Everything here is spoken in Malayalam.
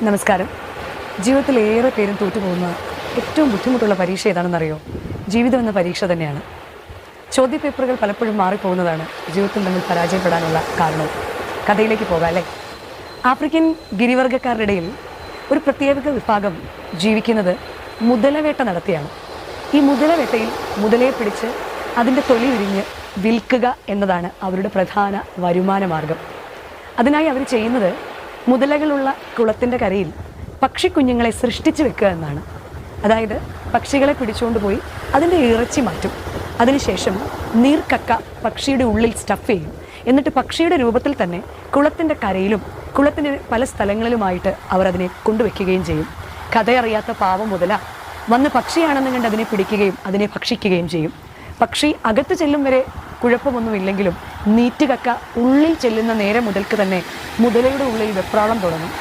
നമസ്കാരം. ജീവിതത്തിൽ ഏറെ പേരും തോറ്റുപോകുന്ന ഏറ്റവും ബുദ്ധിമുട്ടുള്ള പരീക്ഷ ഏതാണെന്നറിയോ? ജീവിതം എന്ന പരീക്ഷ തന്നെയാണ്. ചോദ്യപേപ്പറുകൾ പലപ്പോഴും മാറിപ്പോകുന്നതാണ് ജീവിതത്തിൽ നമ്മൾ പരാജയപ്പെടാനുള്ള കാരണവും. കഥയിലേക്ക് പോകാം അല്ലേ? ആഫ്രിക്കൻ ഗിരിവർഗ്ഗക്കാരുടെ ഇടയിൽ ഒരു പ്രത്യേക വിഭാഗം ജീവിക്കുന്നത് മുതലവേട്ട നടത്തിയാണ്. ഈ മുതലവേട്ടയിൽ മുതലയെ പിടിച്ച് അതിൻ്റെ തൊലി വിരിഞ്ഞ് വിൽക്കുക എന്നതാണ് അവരുടെ പ്രധാന വരുമാന മാർഗം. അതിനായി അവർ ചെയ്യുന്നത് മുതലകളുള്ള കുളത്തിൻ്റെ കരയിൽ പക്ഷിക്കുഞ്ഞുങ്ങളെ സൃഷ്ടിച്ച് വെക്കുക എന്നാണ്. അതായത് പക്ഷികളെ പിടിച്ചുകൊണ്ട് പോയി അതിൻ്റെ ഇറച്ചി മാറ്റും. അതിനുശേഷം നീർക്കക്ക പക്ഷിയുടെ ഉള്ളിൽ സ്റ്റഫ് ചെയ്യും. എന്നിട്ട് പക്ഷിയുടെ രൂപത്തിൽ തന്നെ കുളത്തിൻ്റെ കരയിലും കുളത്തിൻ്റെ പല സ്ഥലങ്ങളിലുമായിട്ട് അവർ അതിനെ കൊണ്ടുവയ്ക്കുകയും ചെയ്യും. കഥയറിയാത്ത പാവം മുതല വന്ന് പക്ഷിയാണെന്ന് കണ്ട് അതിനെ പിടിക്കുകയും അതിനെ ഭക്ഷിക്കുകയും ചെയ്യും. പക്ഷി അകത്ത് ചെല്ലും വരെ കുഴപ്പമൊന്നുമില്ലെങ്കിലും നീറ്റുകക്ക ഉള്ളിൽ ചെല്ലുന്ന നേരം മുതൽക്ക് തന്നെ മുതലയുടെ ഉള്ളിൽ വെപ്രാളം തുടങ്ങും.